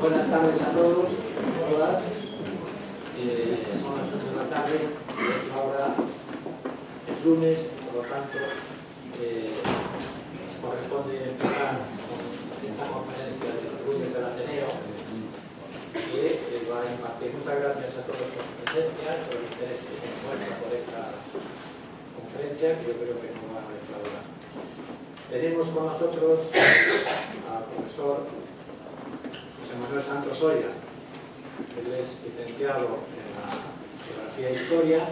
Buenas tardes a todos, a todas. Son las 8 de la tarde, es ahora el lunes, por lo tanto, nos corresponde empezar con esta conferencia de los lunes del Ateneo, que va a impartir. Muchas gracias a todos por su presencia, por el interés que se muestra por esta conferencia, que yo creo que no va a defraudar. Tenemos con nosotros al profesor José Manuel Santos Oya. Él es licenciado en la Geografía e Historia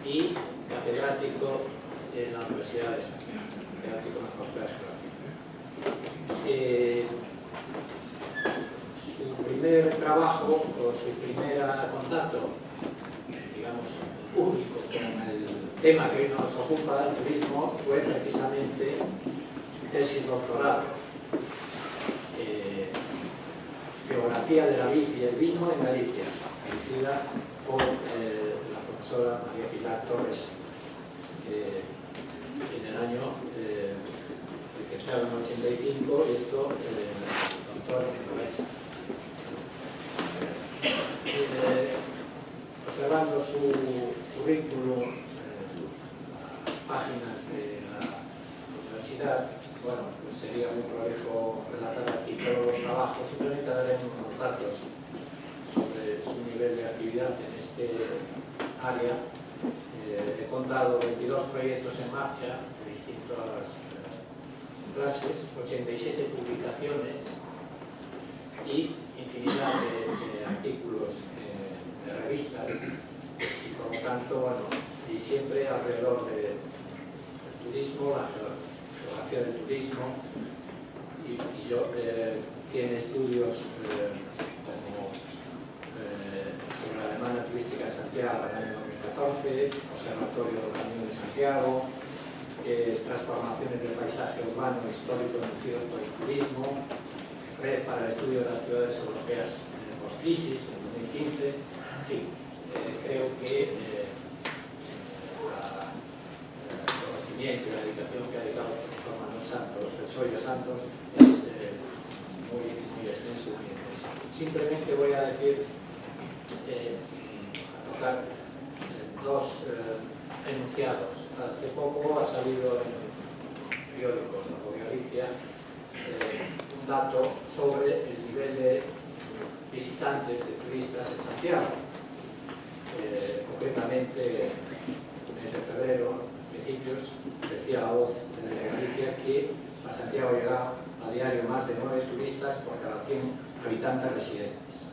y catedrático en la Universidad de Santiago, catedrático en la Facultad de Geografía. Su primer trabajo o su primer contacto, digamos, público con el tema que hoy nos ocupa, el turismo, fue precisamente su tesis doctoral. Geografía de la vid y el vino en Galicia, dirigida por la profesora María Pilar Torres, en el año licenciado en 85 y esto doctor en 90. Observando su currículum, páginas de la universidad, bueno, pues sería muy prolijo relatar aquí todos los trabajos, simplemente daremos unos datos sobre su nivel de actividad en este área. He contado 22 proyectos en marcha de distintas clases, 87 publicaciones y infinidad de artículos de revistas, y por lo tanto, bueno, y siempre alrededor del turismo, la geografía del turismo, y yo tiene estudios como sobre la demanda turística de Santiago en el año 2014, Observatorio del Camino de Santiago, transformaciones del paisaje urbano e histórico inducidos por el turismo, Red para el estudio de las ciudades europeas post-crisis en 2015, en fin, creo que y la dedicación que ha dedicado el profesor Manuel Santos, Oya Santos, es muy extenso y muy intenso. Simplemente voy a decir, a tocar dos enunciados. Hace poco ha salido en el periódico La Voz de Galicia un dato sobre el nivel de visitantes, de turistas en Santiago. Concretamente, en el mes de febrero, decía La Voz de Galicia que a Santiago llega a diario más de 9 turistas por cada 100 habitantes residentes.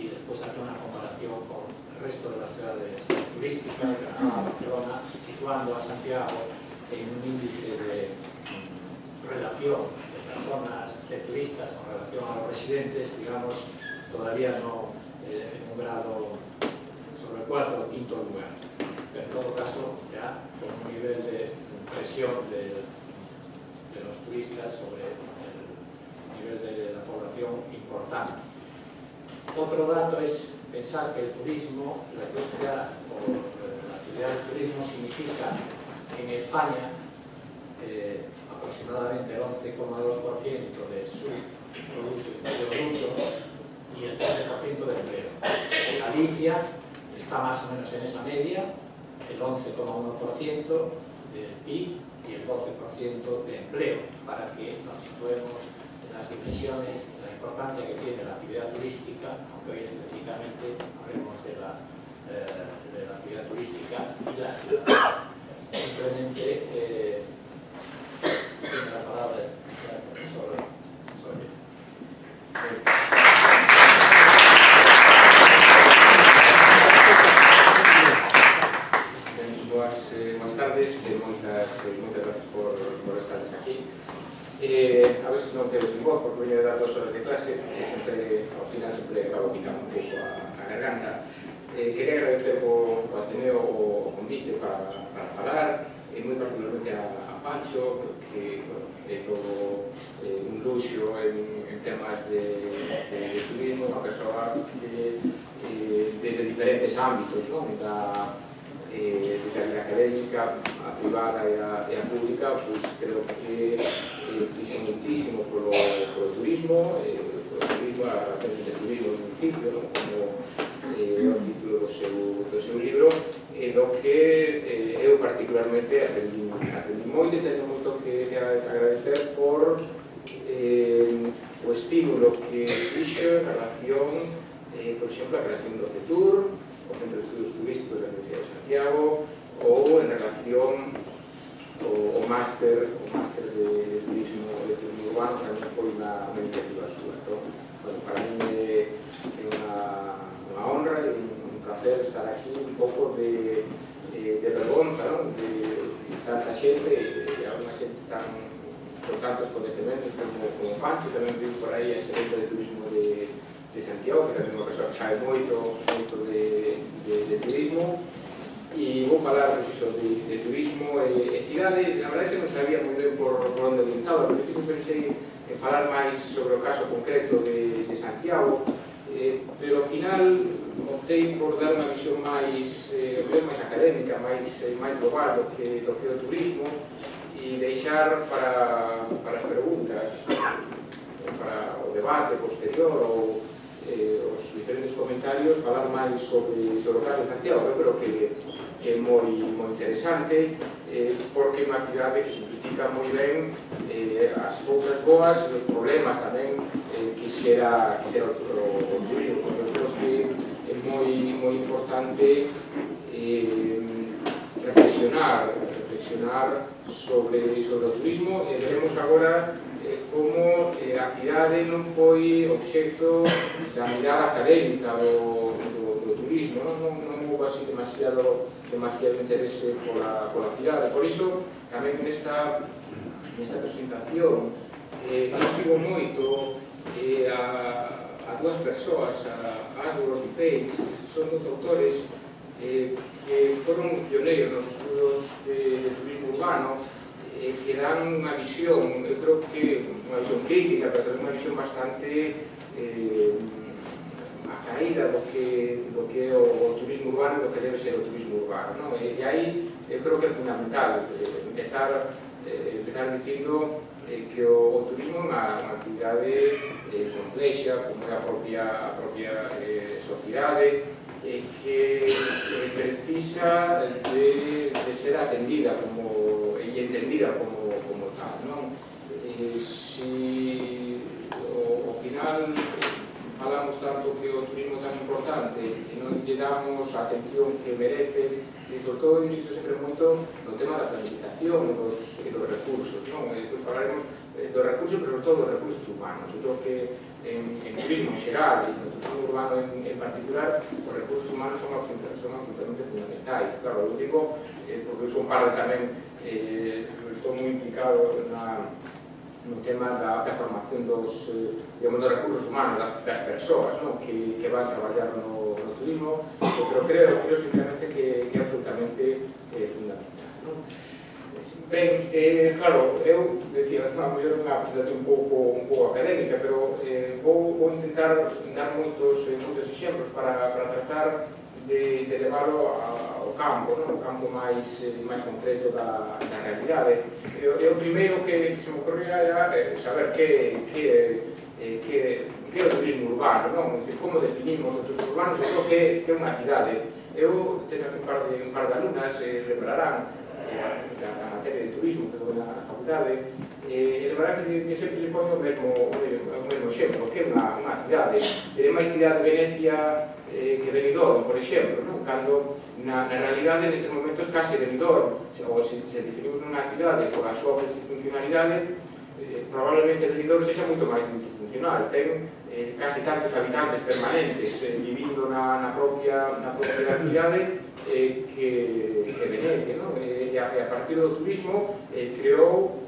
Y después hace una comparación con el resto de las ciudades turísticas, Granada, Barcelona, situando a Santiago en un índice de relación de personas, de turistas con relación a los residentes, digamos, todavía no en un grado sobre el 4 o 5 lugar. Pero en todo caso, ya con un nivel de presión de los turistas sobre el nivel de la población importante. Otro dato es pensar que el turismo, la industria o la actividad del turismo significa en España aproximadamente el 11,2% de su Producto Interior Bruto y el 13% de empleo. Galicia está más o menos en esa media, el 11,1% del PIB y el 12% de empleo, para que nos situemos en las dimensiones, en la importancia que tiene la actividad turística, aunque hoy específicamente hablemos de la actividad turística y las ciudades. Simplemente tiene la palabra el profesor Soria. Buenas tardes, muchas gracias por estar aquí. A ver si non quedo sin voz, porque voy a dar 2 horas de clase, e sempre, ao final, sempre acabo picando un pouco a garganta. Quería agradecer ao Ateneo o convite para falar, e moi particularmente a Pancho, porque é todo un luxo en temas de turismo, unha persoa que desde diferentes ámbitos, non? Desde a académica, a privada e a pública, pues creo que fixo muitísimo polo turismo, a principio, non? Como o título do seu libro, do que eu particularmente aprendi moito e teño moito que agradecer por o estímulo que fixo en relación, por exemplo, a creación do CETUR, o Centro de Estudos Turísticos da Universidade de Santiago, ou en relación ao máster de turismo urbano, que tamén foi unha iniciativa súa. Entón, para mí é unha honra e un placer estar aquí, un pouco de vergonza, de tanta xente e alguna xente con tantos conhecimentos como Pancho, tamén viu por aí a experiencia de turismo de Santiago, que tamén unha persoa que sabe moito de turismo, e vou falar de turismo e cidade. A verdade é que non sabía moi ben por onde orientaba, pero eu pensei en falar máis sobre o caso concreto de Santiago, pero ao final optei por dar unha visión máis académica, máis global do que o turismo, e deixar para as preguntas, para o debate posterior ou os diferentes comentarios, falar máis sobre o caso de Santiago. Eu creo que é moi interesante, porque é unha cidade que simplifica moi ben as cousas boas e os problemas tamén que xera o turismo. Eu creo que é moi importante reflexionar sobre o turismo, e veremos agora como a cidade non foi obxecto da mirada académica do turismo, non houve así demasiado interese pola cidade. Por iso, tamén nesta presentación, non sigo moito a dúas persoas, a Ashworth e Page, que son dos autores que foron pioneiros nos estudos de turismo urbano, que dan unha visión, eu creo que unha visión crítica, pero tamén unha visión bastante acaída do que é o turismo urbano e do que debe ser o turismo urbano. E aí eu creo que é fundamental empezar dicindo que o turismo é unha actividade complexa, como é a propia sociedade, que precisa de ser atendida e entendida como tal, non? Si ao final falamos tanto que o turismo é tan importante e non lle damos a atención que merece, e sobre todo, insisto sempre moito no tema da planificación e dos recursos, non? Falaremos dos recursos, pero sobre todo dos recursos humanos. Eu creo que en turismo en xeral e no turismo urbano en particular, os recursos humanos son absolutamente fundamentais. Claro, eu digo, porque eu son parte tamén, estou moi implicado no tema da formación dos recursos humanos das persoas que van a traballar no turismo, pero creo sinceramente que é absolutamente fundamental. Ben, claro, eu decía, a mellor unha presentación un pouco académica, pero vou intentar dar moitos exemplos para tratar de levarlo ao campo, o campo máis concreto da realidade. E o primeiro que se me ocorría era saber que é o turismo urbano, como definimos o turismo urbano, sobre que é unha cidade. Eu teño aquí un par de alumnas, lembrarán, da materia de turismo que dou na facultade, e lembrarán que sempre lle poño o mesmo exemplo, que é unha cidade. É máis cidade de Venecia que Benidorm, por exemplo, cando na realidade nestes momentos case Benidorm, ou se definimos unha cidade pola súa funcionalidade, probablemente Benidorm sexa moito máis multifuncional, ten case tantos habitantes permanentes vivindo na propia cidade que Venecia, e a partir do turismo creou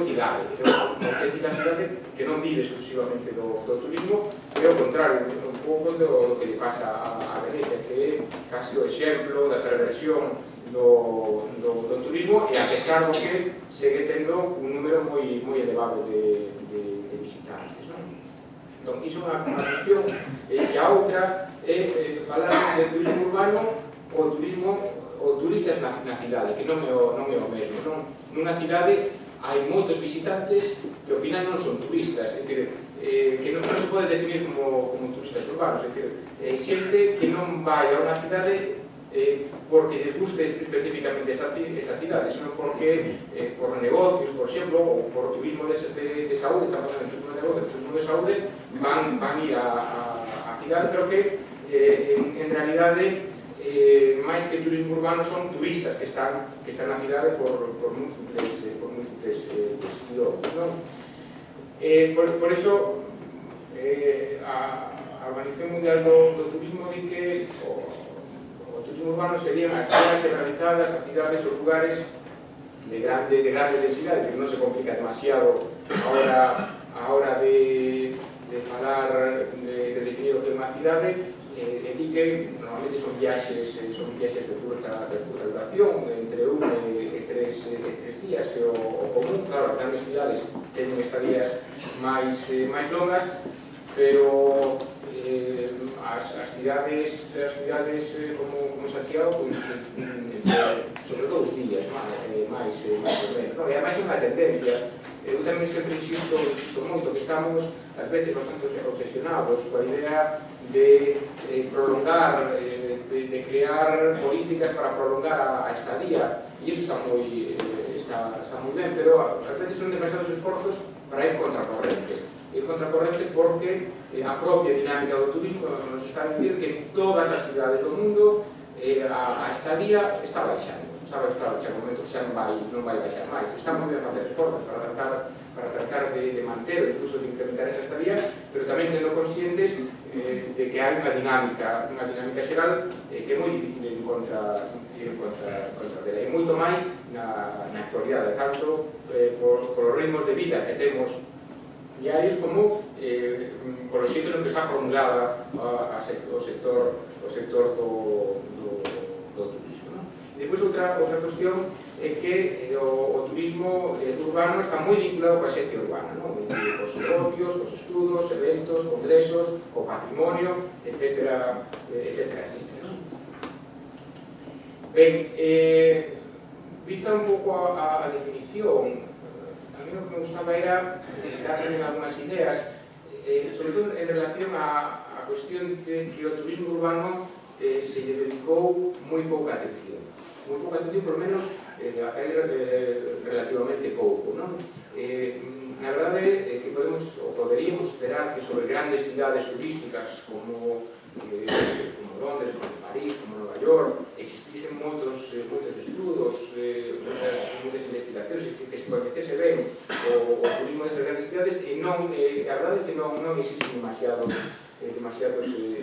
cidade, creou unha auténtica cidade que non vive exclusivamente do turismo, e ao contrario, un pouco do que lle pasa a Venecia, que é casi o exemplo da perversión do turismo, e a pesar do que segue tendo un número moi elevado de visitantes. Entón, iso é unha cuestión, e a outra é falar de turismo urbano ou turistas na cidade, que non é o mesmo. Nunha cidade hai moitos visitantes que ao final non son turistas, é dicir, que non se pode definir como turistas urbanos, é dicir, xente que non vai a unha cidade porque les guste específicamente esa cidade, sino porque por negocios, por exemplo, ou por turismo de saúde, estamos en turismo de negocio, turismo de saúde, van ir a cidade, pero que en realidade máis que turismo urbano son turistas que están na cidade por múltiples cuestións, non? Por iso a Organización Mundial do Turismo di que o turismo urbano serían as zonas generalizadas, as cidades ou lugares de grande densidade, que non se complica demasiado a hora de falar, de definir o que é unha cidade, di que normalmente son viaxes de curta duración, entre 1 e 3 días, o común. Claro, as grandes cidades teñen estadías máis longas, pero as cidades como Santiago, sobre 2 días, máis ou menos. E ademais é unha tendencia. Eu tamén sempre insisto moito que estamos, ás veces, bastante obsesionados coa idea de prolongar, de crear políticas para prolongar a estadía, e iso está moi ben, pero ás veces son demasiados esforzos para ir contracorrente. Ir contracorrente porque a propia dinámica do turismo nos está a dicir que en todas as cidades do mundo a estadía está baixando. Claro, xa momento que xa non vai baixar máis. Estamos a facer esforzos para tratar de manter ou incluso de incrementar esa estadía, pero tamén sendo conscientes de que hai unha dinámica xeral que é moi difícil ir contra dela. E moito máis na actualidade, tanto por os ritmos de vida que temos diarios como por o xeito no que está formulada o sector do turismo. Depois, outra cuestión é que o turismo urbano está moi vinculado coa xente urbana, cos negocios, cos estudos, eventos, congresos, co patrimonio, etc. Ben, vista un pouco a definición, a mí o que me gustaba era dar tamén algunhas ideas, sobre todo en relación a cuestión de que o turismo urbano se lle dedicou moi pouca atención. Moi pouca atención, por menos, relativamente pouco, non? Na verdade, que poderíamos esperar que sobre grandes cidades turísticas como Londres, como París, como Nova York, existisen moitos estudos, moitas investigacións que se coñecese ben o turismo desde grandes cidades, e a verdade é que non existen demasiados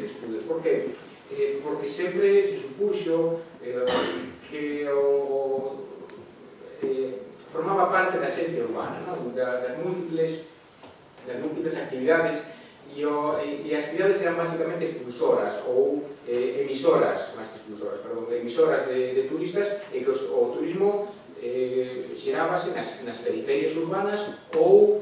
estudos. Por que? Porque sempre se supuxo que formaba parte da esencia urbana, das múltiples actividades, e as cidades eran basicamente expulsoras ou emisoras, máis que expulsoras, emisoras de turistas, e que o turismo xerábase nas periferias urbanas ou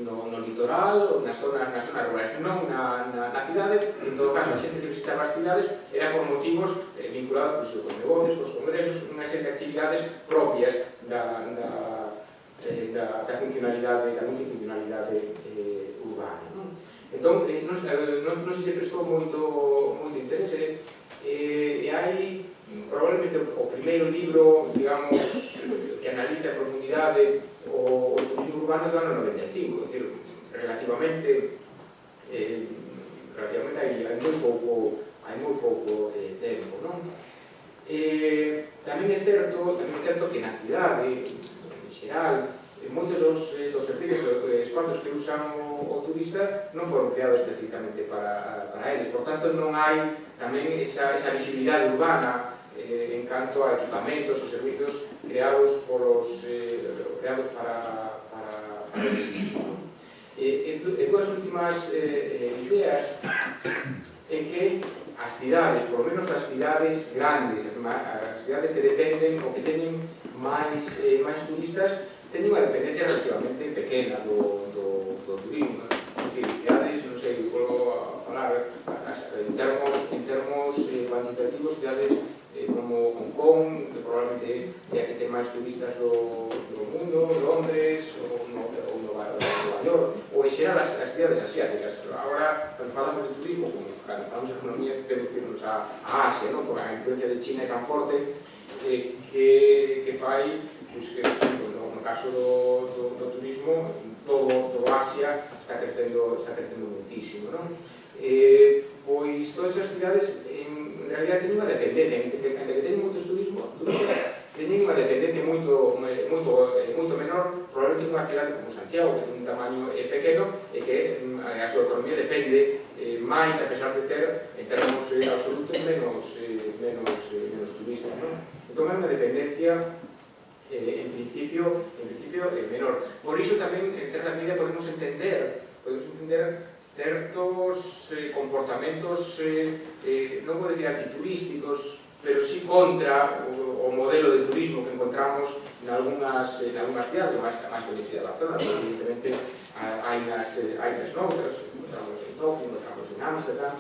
no litoral ou nas zonas rurais, non na cidade. En todo caso, a xente que visitaba as cidades era por motivos vinculados cos negocios, cos congresos, unha serie de actividades propias da funcionalidade, da multifuncionalidade urbana. Entón, non se lle prestou moito interese, e hai probablemente o primeiro libro, digamos, que analiza a profundidade o turismo urbano do ano 95, é dicir, relativamente hai moi pouco tempo, non? Tamén é certo que na cidade, en xeral, moitos dos servicios espazos que usan o turista non foron creados especificamente para eles, por tanto non hai tamén esa visibilidade urbana en canto a equipamentos ou servicios creados para e dúas últimas ideas é que as cidades, por lo menos as cidades grandes, as cidades que dependen ou que teñen máis turistas, teñen unha dependencia relativamente pequena do turismo. É dicir, cidades, non sei, vou falar en termos cuantitativos, cidades como Hong Kong, que probablemente é a que ten máis turistas do mundo, Londres ou Nova York, ou xeral as cidades asiáticas. Agora, cando falamos de turismo, como cando falamos de economía, temos que irnos a Asia, non? Porque a influencia de China é tan forte que fai, que, no caso do turismo, todo Asia está crecendo muitísimo, non? Pois todas as cidades en realidad teñen unha dependencia, entre que teñen moitos turistas, teñen unha dependencia moito menor, probablemente unha cidade como Santiago, que ten un tamaño pequeno e que a súa economía depende máis, a pesar de ter en termos absolutos menos turistas, non? Entón é unha dependencia en principio menor. Por iso tamén, en certa medida, podemos entender certos comportamentos, non vou dicir antiturísticos, pero sí contra o modelo de turismo que encontramos en algunhas cidades, máis coñecidas da zona, pero evidentemente hai nas noutras, encontramos en Tokio, encontramos en Amsterdam,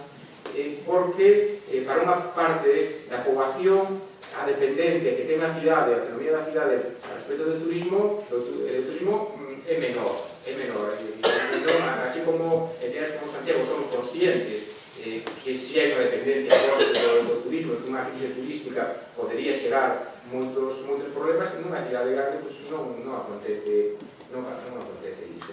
porque para unha parte da poboación a dependencia que ten a cidade, a economía da cidade a respecto do turismo, é menor. Así como en cidades como Santiago somos conscientes que si hai unha dependencia forte do turismo, que unha crise turística podería xerar moitos problemas, en unha cidade grande non acontece iso.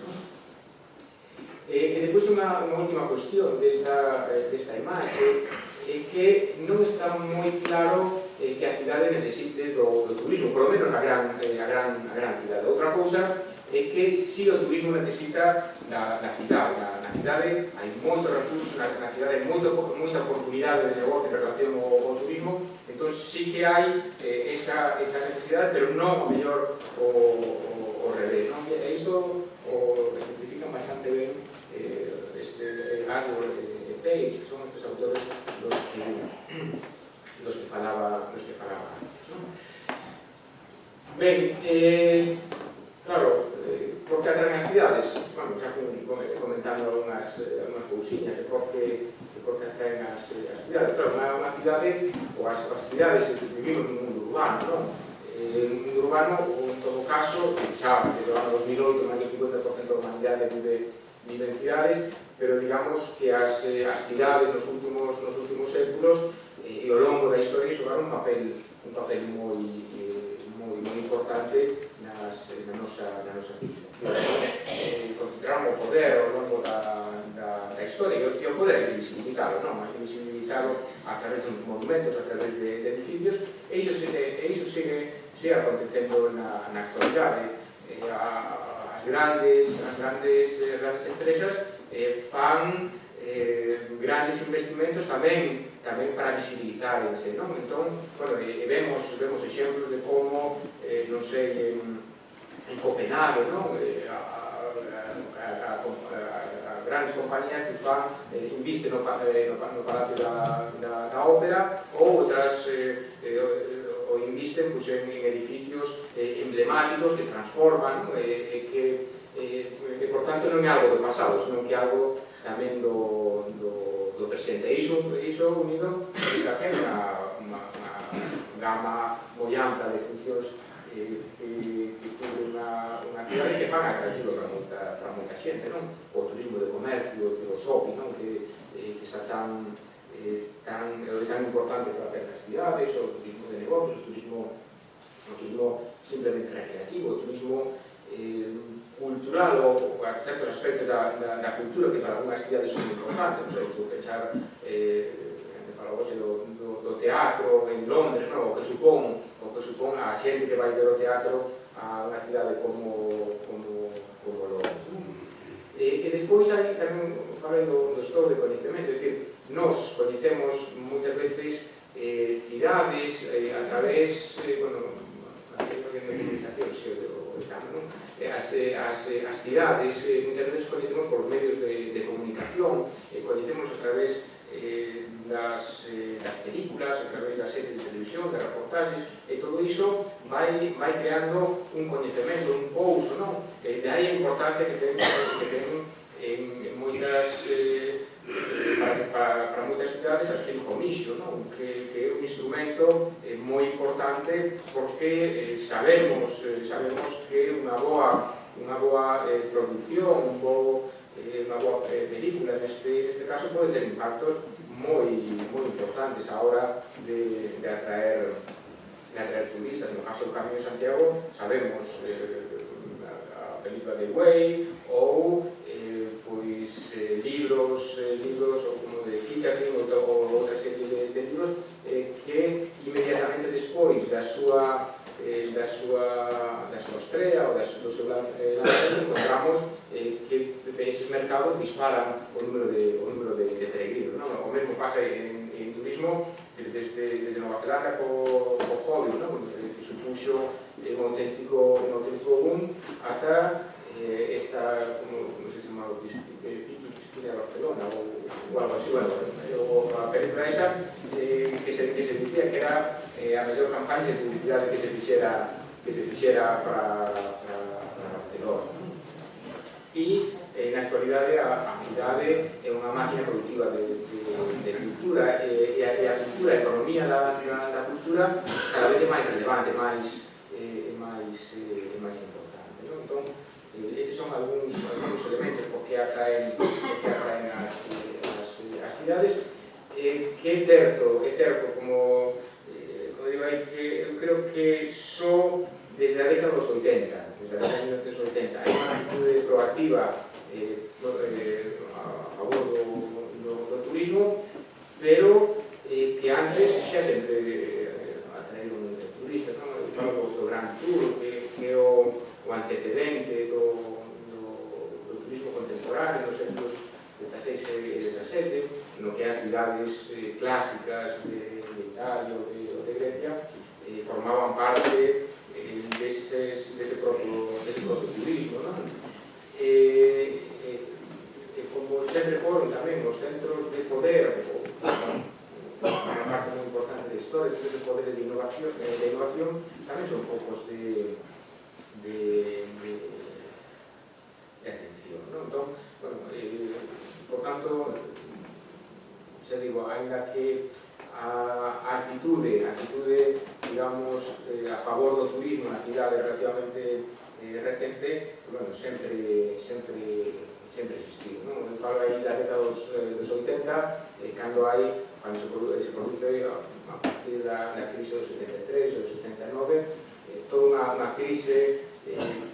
E depois unha última cuestión desta imaxe é que non está moi claro que a cidade necesite do turismo, polo menos a gran cidade. Outra cousa é que si o turismo necesita da cidade. Na cidade hai moitos recursos, na cidade hai moita oportunidade de negocio en relación ao turismo, entón sí que hai esa necesidade, pero non o mellor o revés. E isto o simplifican bastante ben Asgore e Page, que son estes autores dos que falaba antes. Ben, claro, por que atraen as cidades? Bueno, xa comentando algunhas cousiñas de por que atraen as cidades. Claro, unha cidade, ou as cidades que vivimos nun mundo urbano, non? Un mundo urbano, ou en todo caso, xa, desde o ano 2008, máis del 50% da humanidade vive en cidades, pero digamos que as cidades nos últimos séculos e ao longo da historia xogaron un papel moi importante na nosa vida. Concentraron o poder ao longo da historia, e o poder é visibilizado, non? Hai que visibilizado a través de monumentos, a través de edificios, e iso sigue acontecendo na actualidade. As grandes empresas fan grandes investimentos tamén para visibilizarse, non? Entón, bueno, vemos exemplos de como, non sei, en Copenhague, non? A grandes compañías que fan, invisten no Palacio da Ópera, ou outras ou invisten en edificios emblemáticos que transforman e que, por tanto, non é algo do pasado, senón que é algo tamén do presente. E iso unido a que hai unha gama moi ampla de funcións que cubre unha cidade que fan atractivo para moita xente, non? O turismo de comercio, o shopping, non? Que está tan importante para as cidades, o turismo de negocios, o turismo simplemente recreativo, o turismo cultural ou a certos aspectos da cultura que para algunhas cidades son importantes. Non sei, vou pensar, falamos do teatro en Londres, o que supón a xente que vai ver o teatro a unha cidade como Londres. E despois hai tamén, falei do estoque de coñecemento, é dicir, nos coñecemos moitas veces cidades a través, bueno, a comunicación, as cidades moitas veces coñecemos por medios de comunicación, coñecemos a través das películas, a través das series de televisión, de reportajes, e todo iso vai creando un coñecemento, un pouso, non? De aí a importancia que ten en moitas para moitas cidades as Filcomissio, non? Que é un instrumento moi importante porque sabemos que unha boa producción, un bo unha boa película neste caso pode ter impactos moi importantes a hora de atraer turistas. No caso do Camiño de Santiago sabemos a película de Way ou libros ou como de Kikatyn ou outra serie de libros que inmediatamente despois da súa estrela ou do seu lanzamento encontramos que esos mercados disparan o número de peregrinos. O mesmo pasa en turismo desde Nova Zelanda co Hobbit, que supuxo un auténtico boom ata esta, como se chama, Cristina de Barcelona ou algo así, a película esa que se dicía que era a mellor campaña de publicidade que se fixera para Barcelona. E na actualidade a cidade é unha máquina productiva de cultura e a cultura, a economía da cultura cada vez é máis relevante, máis importante. Entón, estes son algúns elementos que atraen as cidades, que é certo, como digo aí, que eu creo que só desde a década dos 80, hai unha actitude proactiva a favor do turismo, pero que antes xa sempre atraíron turistas, eu falo do Gran Tour, que é o antecedente do turismo contemporáneo nos séculos XVI e XVII, no que as cidades clásicas de Italia ou de Grecia formaban parte dese propio turismo. Como sempre foron tamén os centros de poder, unha parte moi importante da historia, os centros de poder de innovación tamén son focos de atención. Entón, por tanto, xa digo, ainda que a actitude, digamos, a favor do turismo na cidade relativamente recente, sempre existiu. Eu falo aí da década dos 80, cando se produce a partir da crise dos 73 ou dos 79, toda unha crise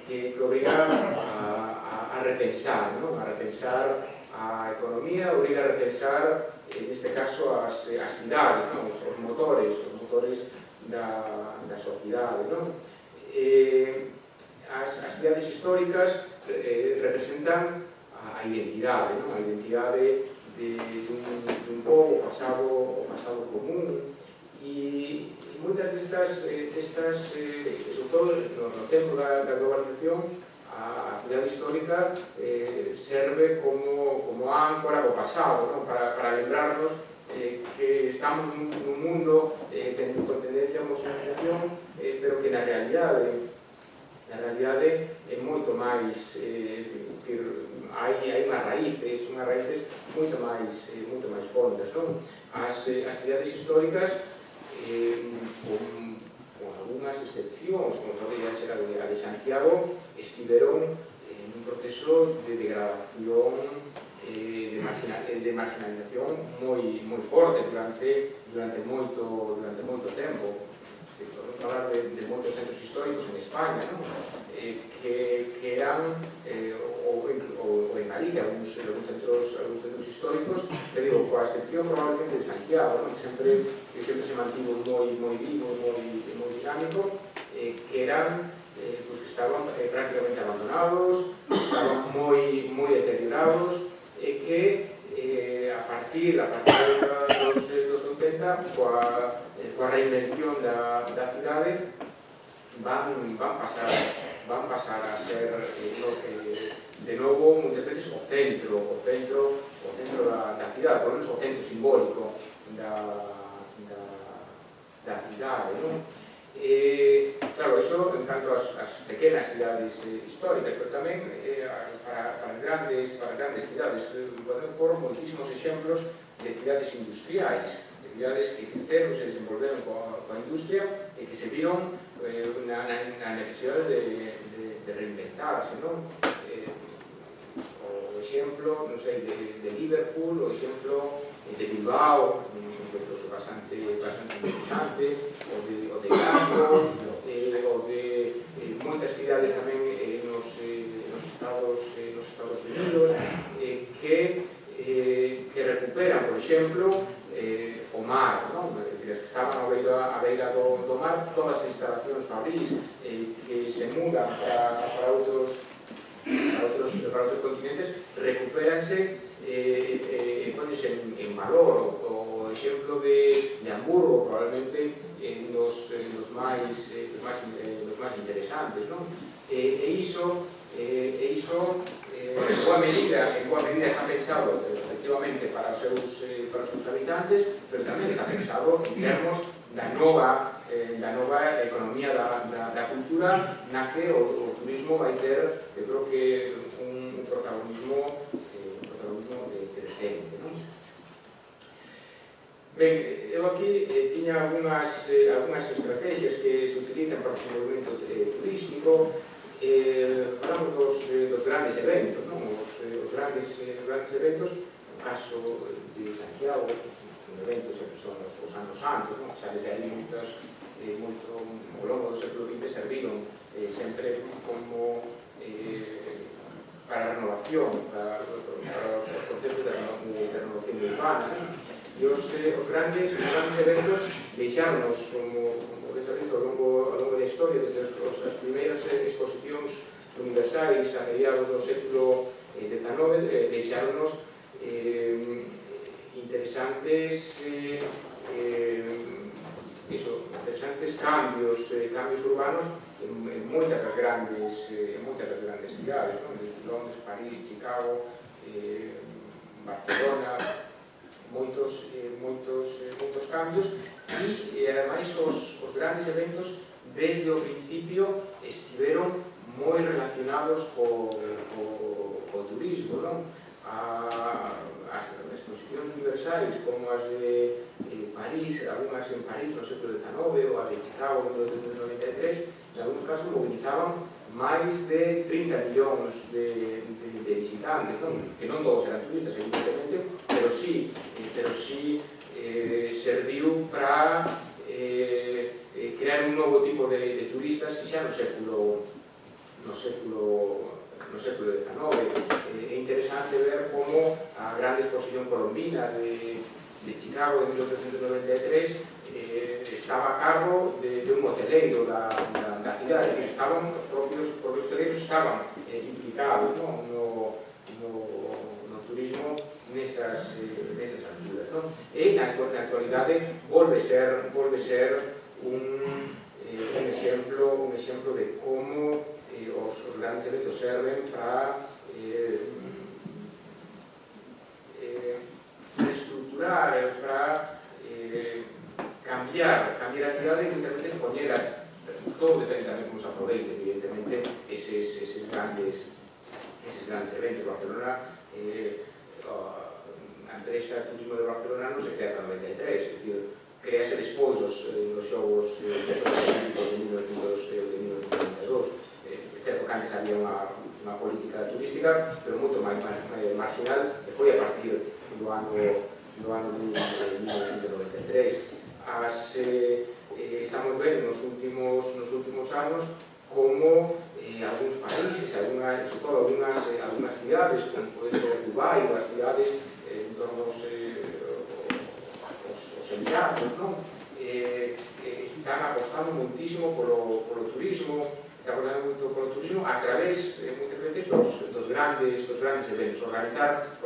que obriga a repensar a economía, obriga a repensar, neste caso, as cidades, os motores da sociedade. As cidades históricas representan a identidade dun pobo, o pasado común, e moitas destas, sobre todo no tempo da globalización, a cidade histórica serve como áncora do pasado, para lembrarnos que estamos nun mundo con tendencia a homogeneización, pero que na realidade é moito máis, hai unhas raíces moito máis fondas. As cidades históricas, con algunhas excepcións, como podría ser a de Santiago, estiveron nun proceso de degradación, de marginalización moi forte durante moito tempo. Podemos falar de moitos centros históricos en España, que eran, ou en Galicia, algúns centros históricos, que digo, coa excepción probablemente de Santiago, que sempre se mantivo moi vivo, moi dinámico, que eran, que estaban prácticamente abandonados, estaban moi deteriorados, e que a partir dos 80, coa reinvención da cidade, van pasar a ser de novo moitas veces o centro da cidade, por menos o centro simbólico da cidade. Claro, iso en canto ás pequenas cidades históricas, pero tamén para grandes cidades. Podemos pôr moitísimos exemplos de cidades industriais, de cidades que creceron, se desenvolveron coa industria e que se viron na necesidade de reinventarse. O exemplo, non sei, de Liverpool, o exemplo de Bilbao, un exemplo bastante interesante, o de Glasgow, o de moitas cidades tamén nos Estados Unidos, que recuperan, por exemplo, o mar, que estaban a beira do mar, todas as instalacións fabrís que se mudan para outros continentes, recupéranse e ponense en valor. O exemplo de Hamburgo, probablemente nos máis interesantes, e iso en boa medida está pensado efectivamente para os seus habitantes, pero tamén está pensado en termos da nova economía da cultura, na que o turismo vai ter, eu creo que un protagonismo crecente. Ben, eu aquí tiña algunhas estrategias que se utilizan para o desenvolvemento turístico. Falamos dos grandes eventos, os grandes eventos. No caso de Santiago, un evento sempre son os anos santos, xa desde aí moito ao longo do século XX serviron sempre como para a renovación, para os procesos de renovación urbana, e os grandes eventos deixáronos, como sabéis, ao longo da historia, desde as primeiras exposicións universais a mediados do século XIX, deixáronos interesantes cambios urbanos en moitas das grandes cidades, Londres, París, Chicago, Barcelona, moitos cambios, e ademais os grandes eventos desde o principio estiveron moi relacionados co turismo. As exposicións universais como as de París, algunhas en París no século XIX, ou a de Chicago en 1993, en algúns casos movilizaban máis de 30 millóns de visitantes, que non todos eran turistas, evidentemente, pero sí serviu para crear un novo tipo de turistas que xa no século XIX. É interesante ver como a grande exposición colombina de Chicago en 1893 estaba a cargo de un hoteleiro da cidade, que estaban os propios hoteleiros estaban implicados no turismo nesas alturas. E na actualidade volve ser un exemplo de como os grandes eventos serven para reestructurar, para cambiar a cidade e muchas veces poñelas. Todo depende tamén como se aproveite, evidentemente, eses grandes eventos. Barcelona, a empresa de turismo de Barcelona non se crea para 93, é dicir, crease despois dos xogos olímpicos de 1992. É certo que antes había unha política turística, pero moito máis marginal, e foi a partir do ano 1993. Estamos vendo nos últimos anos como algúns países, sobre todo algunhas cidades, como pode ser Dubai, ou as cidades en torno aos Emiratos, están apostando muitísimo polo turismo, a través, moitas veces, dos grandes eventos, organizar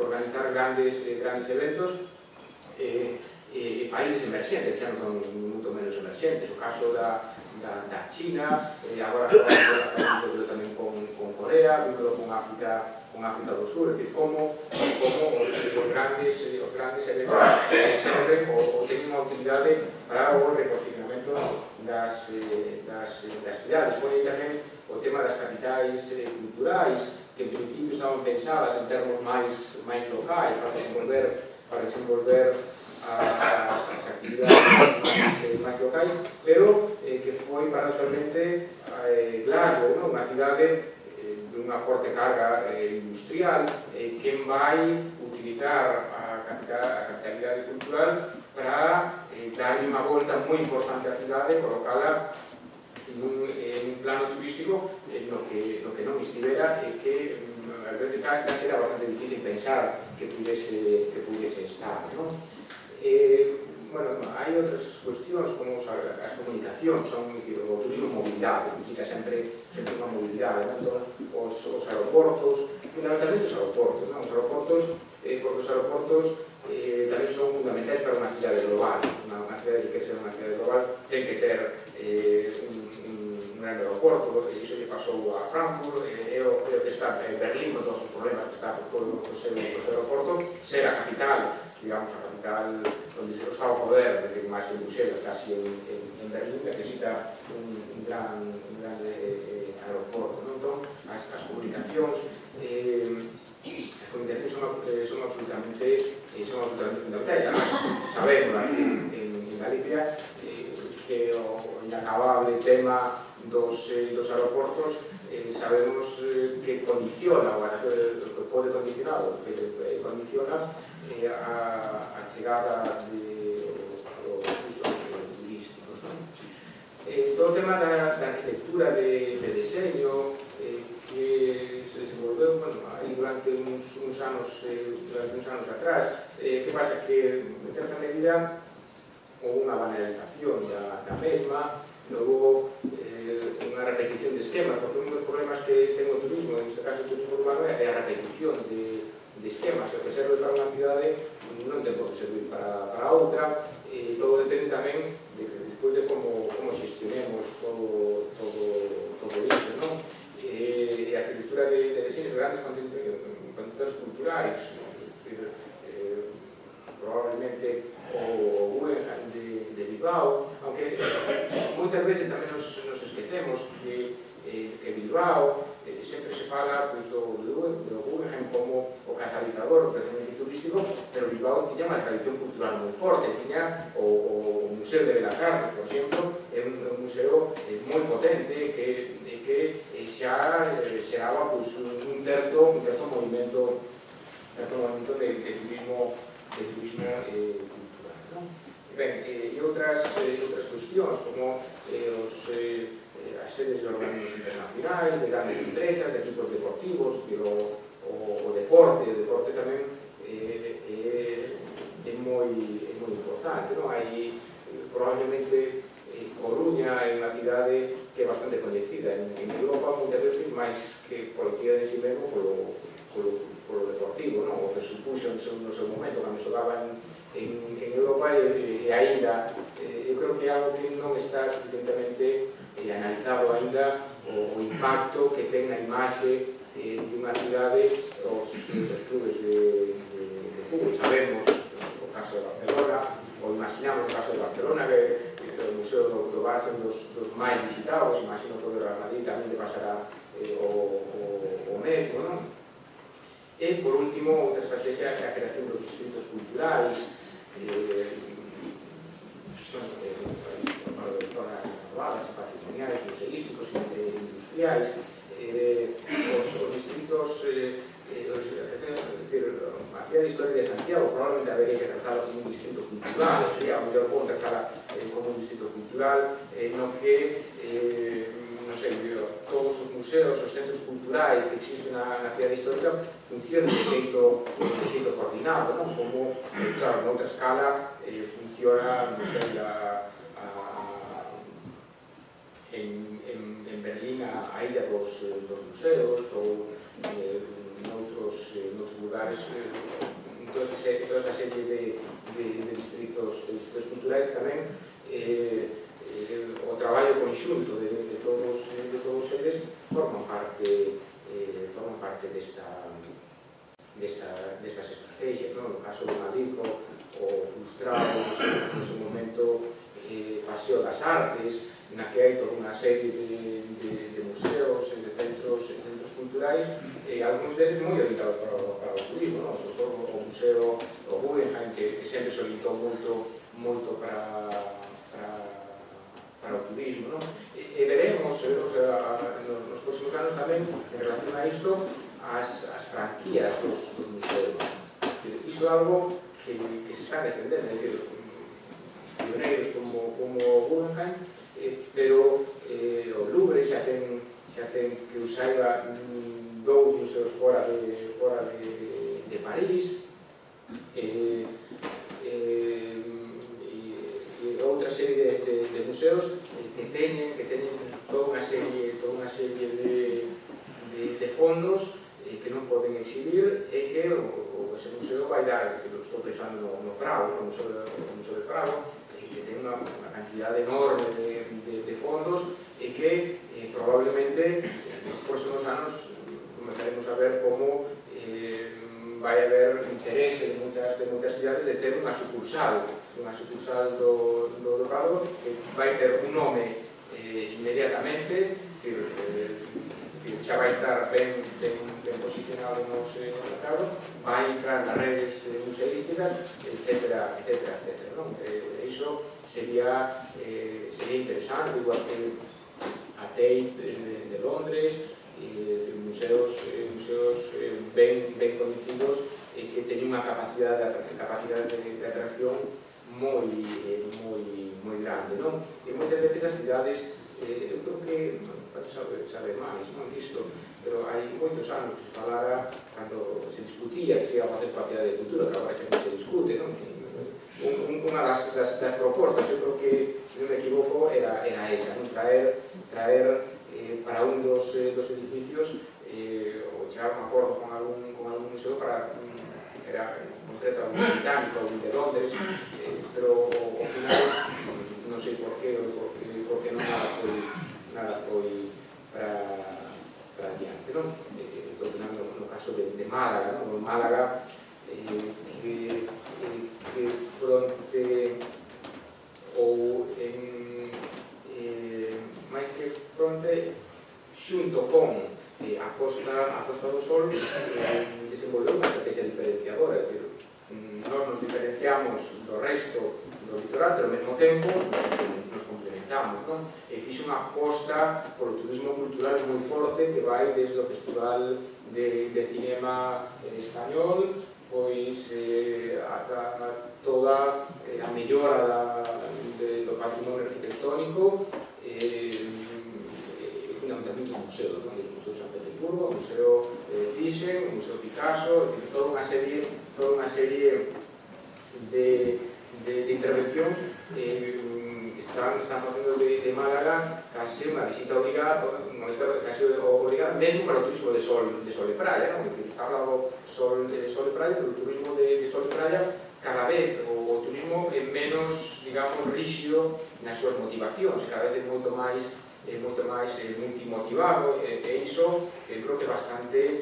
grandes eventos, países emerxentes, xa non son moito menos emerxentes, o caso da China, agora tamén con Corea, con África do Sur, é dicir, como os grandes eventos serven ou teñen unha utilidade para o reposicionamento das cidades. Pone tamén o tema das capitais culturais, que en principio estaban pensadas en termos máis locais para desenvolver as actividades máis locais, pero que foi paradoxalmente Glasgow, unha cidade dunha forte carga industrial, quen vai utilizar a capitalidade cultural para darlle unha volta moi importante á cidade, colocala en un plano turístico no que non estivera e que a veces casi era bastante difícil pensar que pudiese estar, non? Bueno, hai outras cuestións como as comunicacións, o turismo mobilidade, implica sempre unha mobilidade, tanto os aeroportos, fundamentalmente os aeroportos, non? Os aeroportos, porque os aeroportos tamén son fundamentais para unha cidade global. Unha cidade que quer ser unha cidade global ten que ter un gran aeroporto, e iso lle pasou a Frankfurt, e o que está en Berlín con todos os problemas que está por o seu aeroporto, ser a capital, digamos, a capital onde se está o poder, decir, máis que en Bruxelas, casi en Berlín, necesita un gran aeroporto, non? Entón, as comunicacións son absolutamente fundamentais. Sabemos aquí en Galicia que o inacabable tema dos aeroportos sabemos que condiciona, que pode condicionar, o que condiciona a chegada dos usos turísticos. Todo o tema da arquitectura de deseño que se desenvolveu durante uns anos atrás. Que pasa? Que, en certa medida, houve unha banalización da mesma, logo unha repetición de esquemas, porque un dos problemas que ten o turismo, en este caso o turismo urbano, é a repetición de esquemas. O que serve para unha cidade non ten por que servir para outra, e todo depende tamén despois de como xestionemos todo iso, non? E a arquitectura de deseños, grandes contenidos culturais, probablemente o Guggenheim de Bilbao, aunque moitas veces tamén nos esquecemos que Bilbao sempre se fala do Guggenheim como o catalizador do crecemento turístico, pero Bilbao tiña unha tradición cultural moi forte, tiña o Museo de Belas Artes, por exemplo, é un museo moi potente que xa xeraba un certo movimento de turismo cultural, non? E outras cuestións como as sedes de organismos internacionais, de grandes empresas, de equipos deportivos, pero o deporte tamén é moi importante, non? Hai probablemente Coruña é unha cidade que é bastante coñecida en Europa, moitas veces máis que pola cidade en si mesmo polo deportivo, non? O que supuxo no seu momento cando xogaba en Europa, e aínda eu creo que é algo que non está suficientemente analizado aínda o impacto que ten na imaxe dunha cidade os clubes de fútbol. Sabemos o caso de Barcelona, ou imaginamos o caso de Barcelona, que o Museo do Barça é un dos máis visitados, imagino que o Real Madrid tamén le pasará o mesmo, non? E, por último, outra estrategia é a creación dos distritos culturais, zonas renovadas, patrimoniais, museísticos, industriais. Os distritos, a cidade histórica de Santiago probablemente habería que tratarla como un distrito cultural, sería o mellor bom tratarla como un distrito cultural, no que non sei, todos os museos, os centros culturais que existen na cidade histórica funcionan de xeito coordinado, non? Como, claro, noutra escala funciona, non sei, en Berlín a illa dos museos, ou noutros lugares, toda esta serie de distritos culturais tamén. O traballo conxunto de todos eles forman parte destas estrategias, non? No caso de Madrid, o frustrado no seu momento Paseo das Artes, na que hai toda unha serie de museos e de centros culturais, algúns deles moi orientados para o turismo, non? O museo, o Guggenheim, que sempre se orientou moito para o turismo, non? E veremos nos próximos anos tamén, en relación a isto, as franquías dos museos. Iso é algo que se está extendendo, é dicir, pioneiros como Guggenheim, pero o Louvre xa ten que os saiba dous museos fora de París, e outra serie de museos que teñen toda unha serie de fondos que non poden exhibir e que ese museo vai dar, estou pensando no Prado, no Museo de Prado, que ten unha cantidad enorme de fondos e que probablemente nos próximos anos comenzaremos a ver como vai haber interese de moitas cidades de ter unha sucursal do Prado que vai ter un nome inmediatamente, xa vai estar ben posicionado no mercado, vai entrar nas redes museísticas, etc. Iso sería interesante, igual que a Tate de Londres, museos ben coñecidos e que teñen unha capacidade de atracción moi grande, non? E moitas veces as cidades, eu creo que sabe máis disto, pero hai moitos anos que se falara, cando se discutía que se iba a facer coa cidade de cultura, que agora xa non se discute, non? Unha das propostas, eu creo que, se non me equivoco, era esa, non? Traer para un dos edificios, ou chegar a un acordo con algún museo para, era en concreto algún británico, algún de Londres, pero ao final non sei por qué non nada foi para adiante, non? Estou pensando no caso de Málaga, non? Málaga, que fronte ou máis que fronte xunto con a Costa do Sol desenvolveu unha estrategia diferenciadora, é dicir, nós nos diferenciamos do resto do litoral, pero ao mesmo tempo nos complementamos, non? E fixe unha aposta por o turismo cultural moi forte que vai desde o Festival de Cinema Español, pois ata toda a mellora do patrimonio arquitectónico e fundamentalmente o museo, non? O Museo de San Petersburgo, o Museo Thyssen, o Museo Picasso, toda unha serie de intervencións que están facendo de Málaga case unha visita obligada, mesmo para o turismo de sol e praia, non? Está hablado sol e praia, pero o turismo de sol e praia cada vez o turismo é menos, digamos, rígido nas súas motivacións, cada vez é moito máis multimotivado, e iso creo que é bastante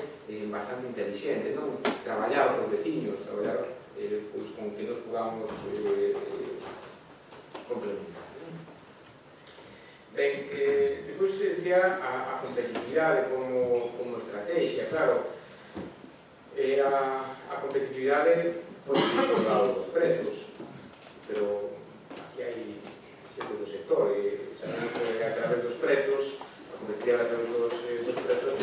inteligente, non? Traballar os veciños, traballar con que nos podamos complementar. Ben, depois se decía a competitividade como estrategia, claro, a competitividade pode ir por lado dos prezos, pero aquí hai xente do sector e sabemos que a través dos prezos, a competitividade a través dos prezos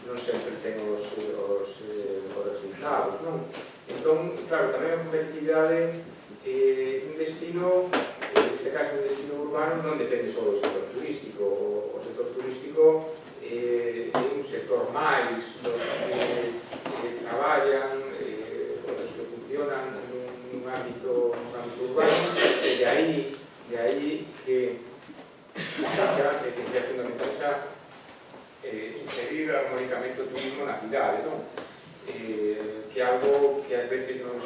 non sempre ten os resultados, non? Entón, claro, tamén a competitividade un destino, neste caso un destino urbano, non depende só do sector turístico. O sector turístico é un sector máis dos que traballan, dos que funcionan nun ámbito urbano, e de aí que é fundamental inserir armónicamente o turismo na cidade, non? Que é algo que ás veces non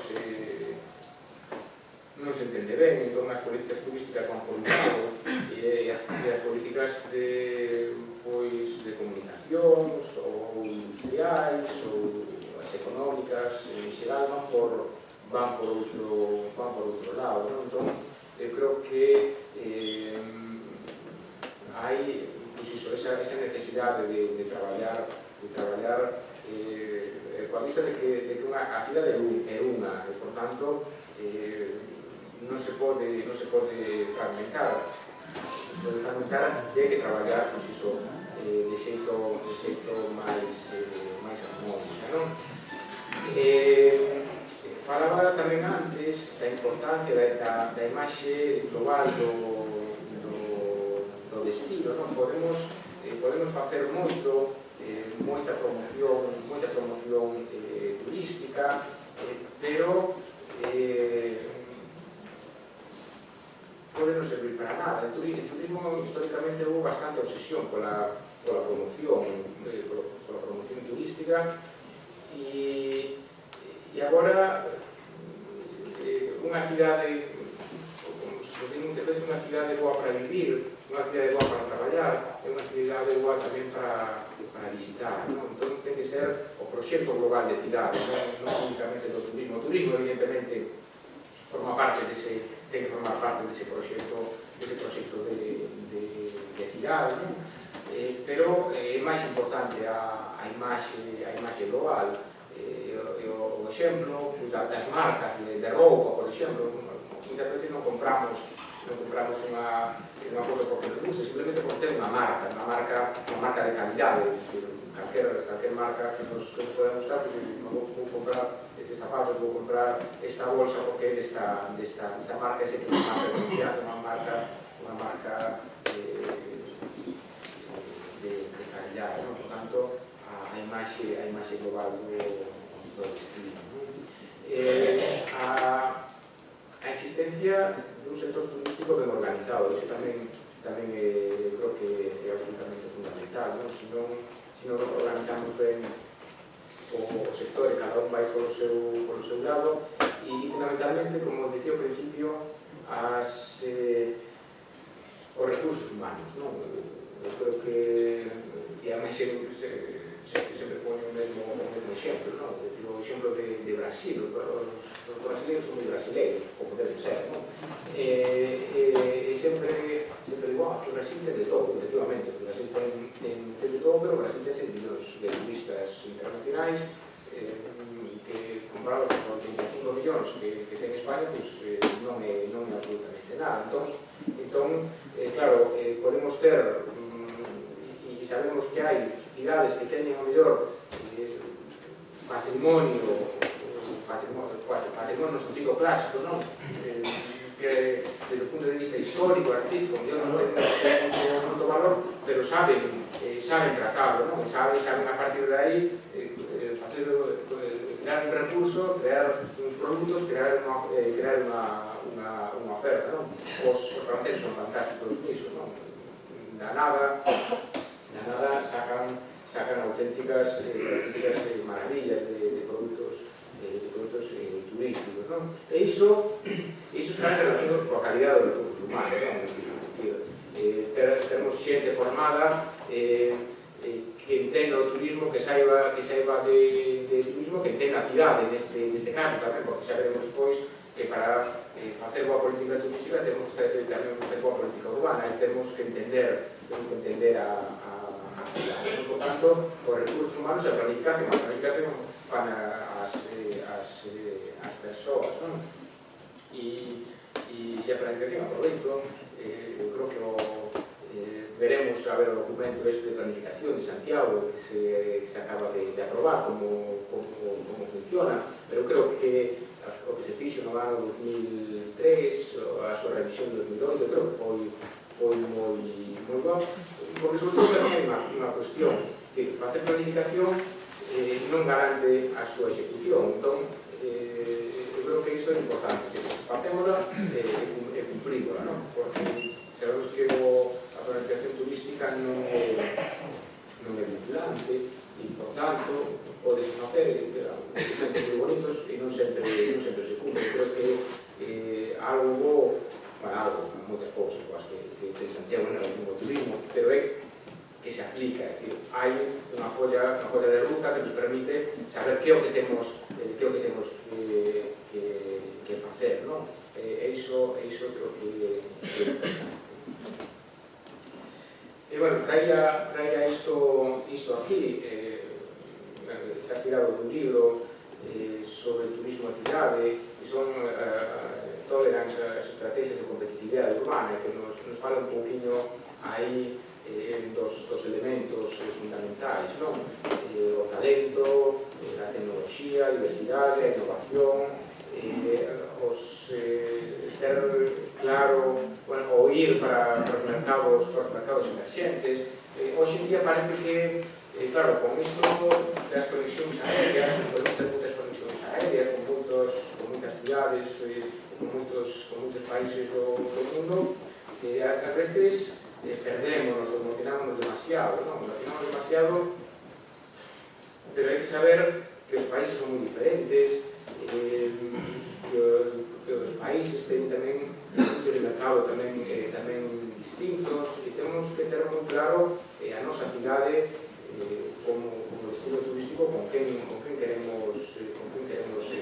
se entende ben, entón as políticas turísticas van por un lado e as políticas de comunicacións ou industriais ou as económicas en xeral van por outro lado, non? Entón, eu creo que hai esa necesidade de traballar coa vista de que a cidade é unha, e, por tanto, non se pode fragmentar. E hai que traballar de xeito máis armónica, non? Falaba tamén antes da importancia da imaxe global do destino, non? Podemos facer moita promoción turística, pero pode non servir para nada. El turismo históricamente houve bastante obsesión pola promoción turística e agora unha cidade, como se diz muitas veces, unha cidade boa para vivir, unha cidade boa para traballar, é unha cidade boa tamén para visitar, non? Entón ten que ser o proxecto global de cidade, non únicamente do turismo. O turismo, evidentemente, ten que formar parte dese proxecto de cidade, non? Pero é máis importante a imaxe global. O exemplo das marcas de roupa, por exemplo, muitas veces non compramos unha cousa porque nos gusta, simplemente porque ten unha marca de calidade. Calquer marca que nos poda gustar, porque vou comprar estes zapatos, vou comprar esta bolsa porque é desta marca, ese que é unha marca de confianza, unha marca de calidade, non? Por tanto, a imaxe global do destino. A existencia dun sector turístico ben organizado, iso tamén creo que é absolutamente fundamental, non? Se non organizamos ben o sector e cada un vai polo seu lado, e fundamentalmente, como dicía ao principio, os recursos humanos, non? Eu creo que a máis sempre poño o mesmo exemplo, non? O exemplo de Brasil, os brasileiros son moi brasileiros, como deben ser, non? E sempre digo, que o Brasil ten de todo, efectivamente, o Brasil ten de todo, pero o Brasil ten servicios de turistas internacionais que, comparado con os 85 millóns que ten España, non é absolutamente nada. Entón, claro, podemos ter, e sabemos que hai cidades que teñen o mellor patrimonio no sentido clásico, non? Que desde o punto de vista histórico, artístico, mellor non ten moito valor, pero saben tratarlo, non? Saben a partir de aí crear un recurso, crear uns produtos, crear unha oferta, non? Os franceses son fantásticos niso, non? Da nada sacan auténticas maravillas de produtos turísticos, non? E iso está en relación coa calidad dos recursos humanos, non? Temos xente formada que entenda o turismo, que saiba de turismo, que entenda a cidade neste caso tamén, porque xa veremos despois que para facer boa política turística temos que tamén facer boa política urbana e temos que entender a cidade. Por tanto, os recursos humanos e a planificación van as persoas, non? E a planificación, aproveito, eu creo que veremos a ver o documento este de planificación de Santiago que se acaba de aprobar, como funciona, pero creo que o que se fixo no ano 2003, a súa revisión de 2008, creo que foi moi bon, porque sobre todo tamén hai unha cuestión, que facer planificación non garante a súa execución, entón eu creo que iso é importante, facémola e cumprímola, non? Porque sabemos que a planificación turística non é vinculante e, por tanto, podes facer documentos moi bonitos e non sempre se cumpre. Creo que algo, moitas cousas que ten Santiago en relación ao turismo, pero é que se aplica, é dicir, hai unha folla de ruta que nos permite saber que é o que temos que facer, non? E iso creo que é importante. E, bueno, traía isto aquí, está tirado dun libro sobre turismo de cidade, que son Tolerance as estrategias de competitividade urbana, que nos fala un pouquinho aí dos elementos fundamentais, non? O talento, a tecnoloxía, a diversidade, a innovación, ter claro, o ir para os mercados emerxentes. Hoxe en día parece que, claro, con isto das conexións aéreas, podemos ter moitas conexións aéreas con moitas cidades, con moitos países do mundo, que a veces perdémonos ou emocionámonos demasiado, non? Emocionamos demasiado, pero hai que saber que os países son moi diferentes, que os países teñen tamén nichos de mercado tamén distintos, e temos que ter moi claro a nosa cidade como destino turístico con quen queremos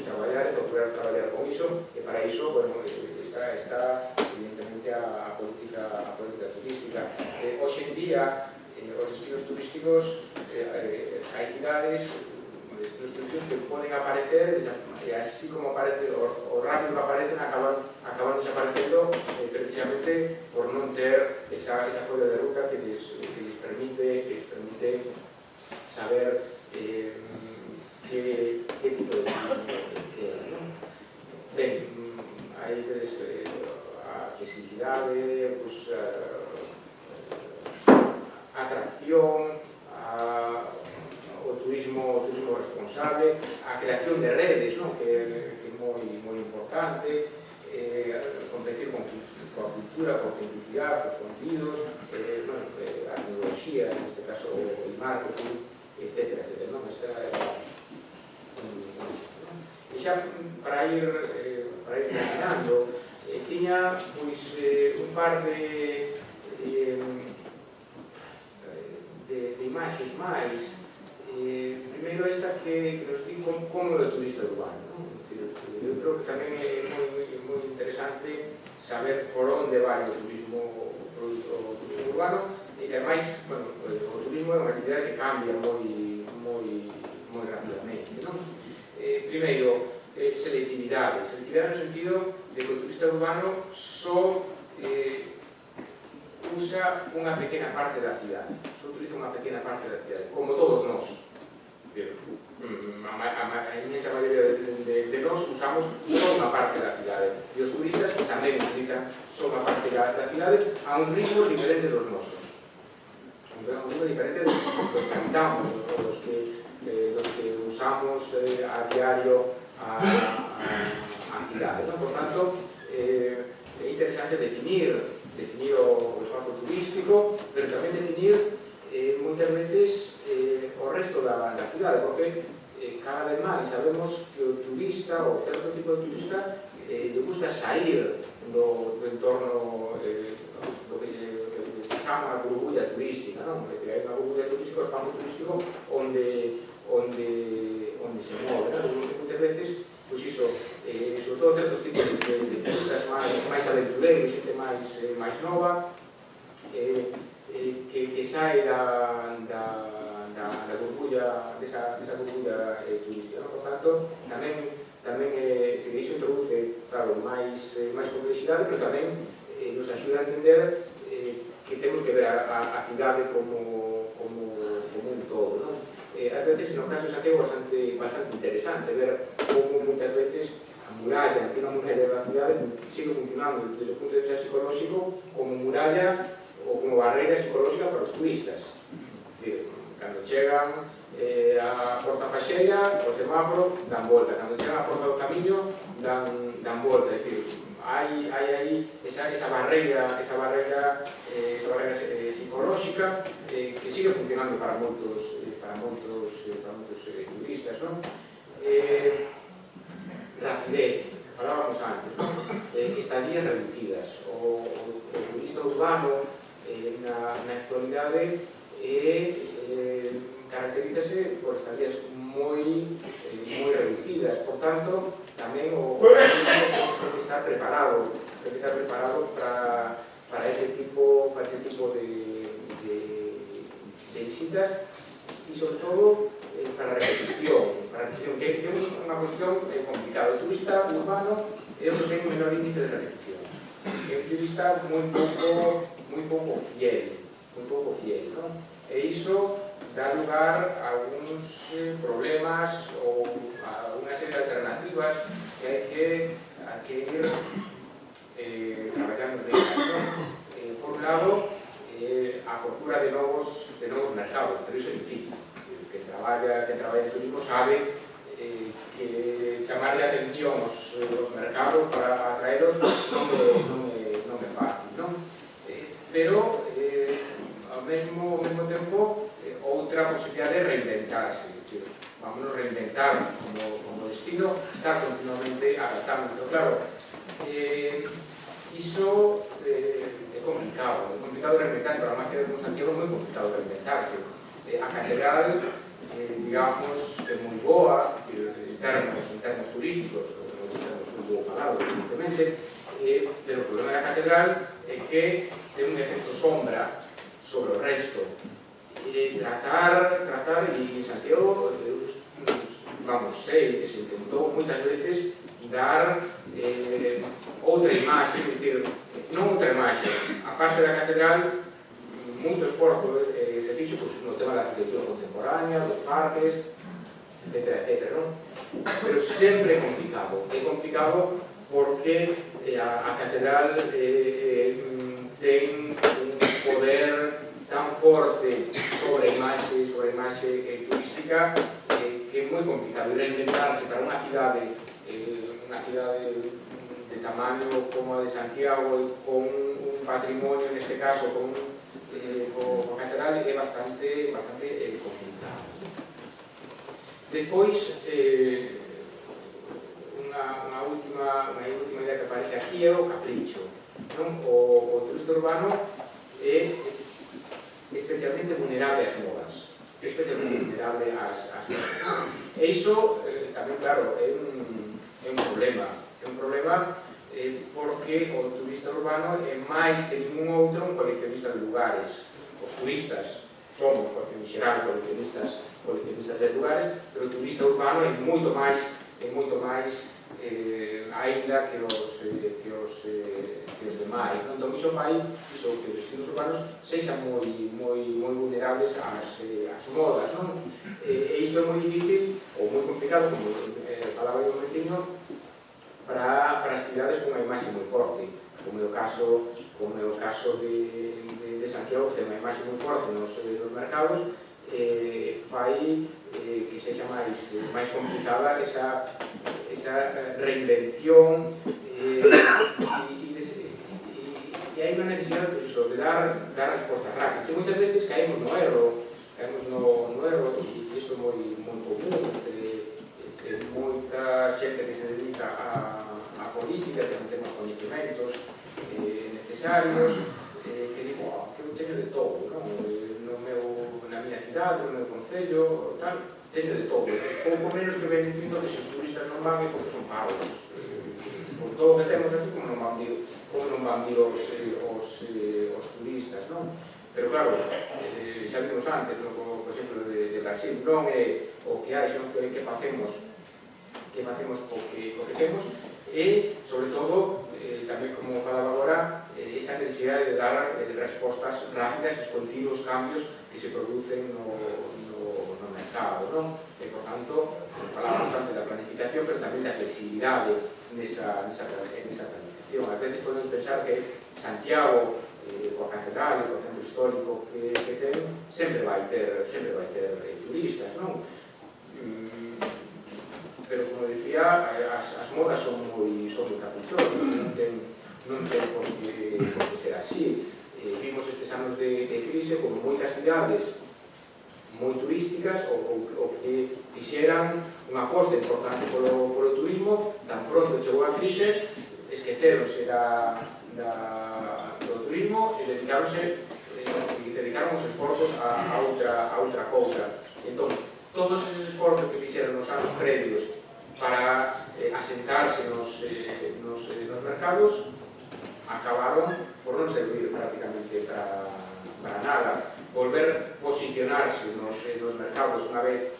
traballar e procurar traballar con iso, e para iso, bueno, está evidentemente a política turística. Hoxe en día, os destinos turísticos, hai cidades, destinos turísticos que poden aparecer, e así como aparece, o rápido que aparecen acaban desaparecendo precisamente por non ter esa folla de ruta que les permite saber que tipo de turismo queda, non? Ben, hai a accesibilidade, a atracción, o turismo responsable, a creación de redes, non? Que é moi importante, competir con a cultura, con a autenticidade, os contidos, a tecnoloxía, neste caso o marketing, etcétera. E xa para ir terminando, tiña un par de imaxes máis. Primeiro esta que nos di como é o turista urbano. Eu creo que tamén é moi interesante saber por onde vai o turismo urbano, e que ademais, o turismo é unha actividade que cambia moi rapidamente, non? Primeiro, selectividade no sentido de que o turista urbano só usa unha pequena parte da cidade, só utiliza unha pequena parte da cidade, como todos nós. A inmensa maioría de nós usamos só unha parte da cidade, e os turistas tamén utilizan só unha parte da cidade a un ritmo diferente dos nosos, a un ritmo diferente dos que habitamos, dos que usamos a diario a cidade. Por tanto, é interesante definir o espazo turístico, pero tamén definir moitas veces o resto da cidade, porque cada vez máis sabemos que o turista, ou certo tipo de turista, lle gusta sair do entorno do que chama a burbulla turística, non? Que hai unha burbulla turística, o espazo turístico onde se move, non? Moitas veces, pois iso, sobre todo certos tipos de turistas máis aventureiros, xente máis nova, que sae da burbulla, desa burbulla turística. Por tanto, tamén iso introduce, claro, máis complexidade, pero tamén nos axuda a entender que temos que ver a cidade como un todo, non? Ás veces, no caso de Santiago, bastante interesante ver como moitas veces a muralla, a antiga muralla da cidade sigue funcionando desde o punto de vista psicolóxico como muralla ou como barreira psicolóxica para os turistas. Cando chegan a Porta Faxeira, o semáforo, dan volta. Cando chegan a Porta do Camiño, dan volta. É dicir, hai aí esa barreira psicolóxica que sigue funcionando para moitos turistas, non? Rapidez, falábamos antes, estadías reducidas. O turista urbano na actualidade caracterízase por estadías moi reducidas. Por tanto, tamén o turista ten que estar preparado para ese tipo de visitas, e sobre todo para a repetición, que é unha cuestión complicada. O turista urbano é o que ten menor índice de repetición, é un turista moi pouco fiel, fiel, non? E iso dá lugar a algúns problemas ou a unha serie de alternativas que hai que ir traballando nelas, non? Por un lado, a procura de novos mercados, pero iso é difícil. Quen traballa en turismo sabe que chamarle a atención os mercados para atraelos non é fácil, non? Pero, ao mesmo tempo, outra posibilidade é reinventarse. Vamos reinventar como destino, estar continuamente adaptando. Pero claro, iso é complicado reinventar, para a máis de Santiago é moi complicado reinventarse. A catedral, digamos, é moi boa, en termos turísticos, non vou falado, evidentemente, pero o problema da catedral é que ten un efecto sombra sobre o resto. Tratar, e en Santiago, vamos, sei que se intentou moitas veces dar outra imaxe, non outra imaxe, a parte da catedral, moito esforzo se fixo no tema da arquitectura contemporánea, dos parques, etc. Pero sempre é complicado porque a catedral ten un poder tan forte sobre a imaxe turística que é moi complicado reinventarse para unha cidade de tamaño como a de Santiago, con un patrimonio, neste caso, con a catedral, é bastante complicado. Despois, unha última idea que aparece aquí é o capricho. O turista urbano é especialmente vulnerable ás modas. E iso, tamén, claro, é un problema. Porque o turista urbano é máis que ningún outro un coleccionista de lugares. Os turistas somos, en xeral, coleccionistas de lugares, pero o turista urbano é moito máis aínda que os demais. Entón, iso fai que os destinos urbanos sexan moi vulnerables ás modas, non? E isto é moi difícil ou moi complicado, como falaba eu un momentiño, para as cidades con unha imaxe moi forte, como é o caso de Santiago, que ten unha imaxe moi forte nos mercados, fai que sexa máis complicada esa reinvención e hai unha necesidade de dar respostas rápidas. E moitas veces caemos no erro, e isto é moi común, moita xente que se dedica a política, que non ten os coñecementos necesarios, que digo, que eu teño de todo, na miña cidade, no meu concello, teño de todo. Pouco menos que ven dicindo que se os turistas non van é porque son pagos. Por todo o que temos aquí, como non van vir os turistas, non? Pero claro, xa vimos antes, por exemplo, de Brasil, non é o que hai, senón que facemos o que temos, e, sobre todo, tamén como falaba agora, esa necesidade de dar respostas rápidas aos continuos cambios que se producen no mercado, non? E, por tanto, falábamos antes da planificación, pero tamén da flexibilidade nesa planificación. A veces podemos pensar que Santiago, coa catedral e co centro histórico que ten, sempre vai ter turistas, non? Pero, como dicía, as modas son moi caprichosas, non ten por que ser así. Vimos estes anos de crise como moitas cidades moi turísticas ou que fixeran unha aposta importante polo turismo, tan pronto chegou a crise, esqueceronse do turismo e dedicaron os esforzos a outra cousa. Entón, todos esos esforzos que fixeron nos anos previos para asentarse nos mercados acabaron por non servir prácticamente para nada. Volver posicionarse nos mercados unha vez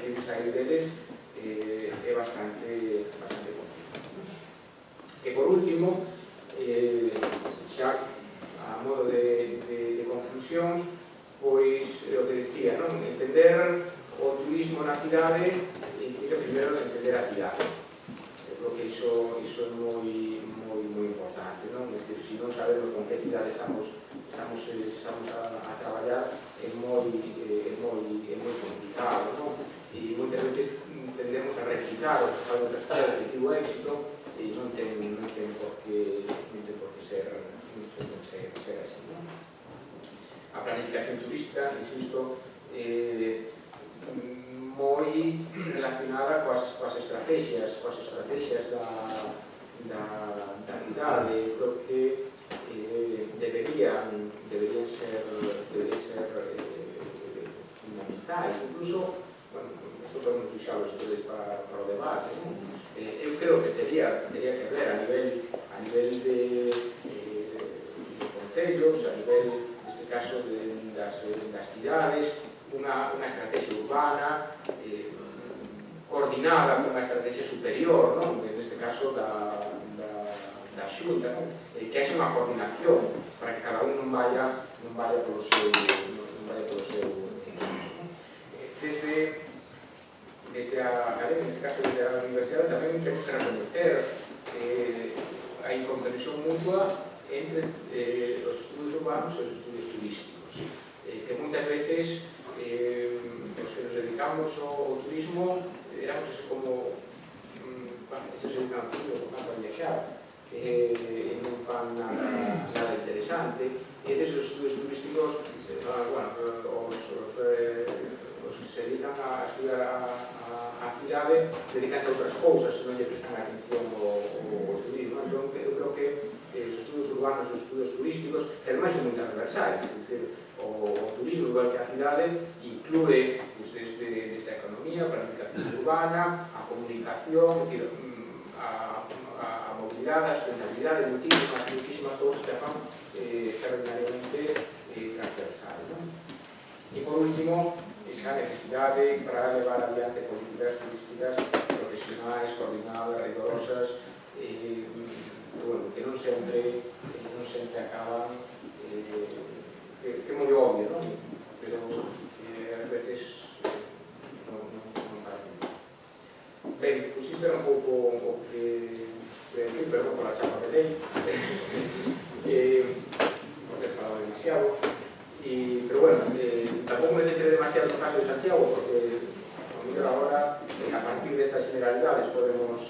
que sair deles é bastante complicado. E por último, xa a modo de conclusión, conclusións, pois, o que decía, non? Entender o turismo na cidade implica primeiro entender a cidade. Eu creo que iso é moi importante, non? É dicir, se non sabemos con que cidade estamos a traballar, é moi complicado, non? E moitas veces tendemos a replicar o que fala outras cidades que tivo éxito e non ten por que ser así, non? A planificación turística, insisto, moi relacionada coas estrategias da cidade. Creo que deberían ser fundamentais. Incluso, bueno, isto podemos deixalo para o debate, non? Eu creo que tería que haber a nivel de concellos, a nivel, neste caso, das cidades, unha estrategia urbana coordinada con unha estrategia superior, non? Neste caso da Xunta, non? Que haxe unha coordinación para que cada un non vaya polo seu desde a academia, neste caso desde a universidade, tamén temos que reconocer a incomprensión mutua entre os estudos urbanos e os estudos turísticos, que moitas veces os que nos dedicamos ao turismo éramos así como se dedican ao turismo a viaxar e non fan nada interesante, e desde os estudos turísticos os que se dedican a estudiar a cidade dedicanse a outras cousas e non lle prestan atención ao turismo. Entón, eu creo que os estudos urbanos e os estudos turísticos, que ademais son moi transversais, é dicir, o turismo, igual que a cidade, inclúe desde a economía, a planificación urbana, a comunicación, é dicir, a mobilidade, a sustentabilidade, muchísimas cousas que fan extraordinariamente transversales, non? E por último, esa necesidade para levar adiante políticas turísticas profesionais, coordinadas, rigorosas, que non sempre acaban, que é moi obvio, non? Pero que ás veces non parecen. Ben, pois isto era un pouco o que decir, perdón por a chapa de lei, porque he falado demasiado, pero bueno, tampouco me centré demasiado no caso de Santiago, porque a mellor agora, a partir destas generalidades, podemos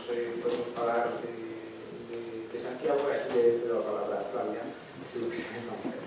falar de Santiago, e así le cedo a palabra a Flavia, se lo que se me va a hacer.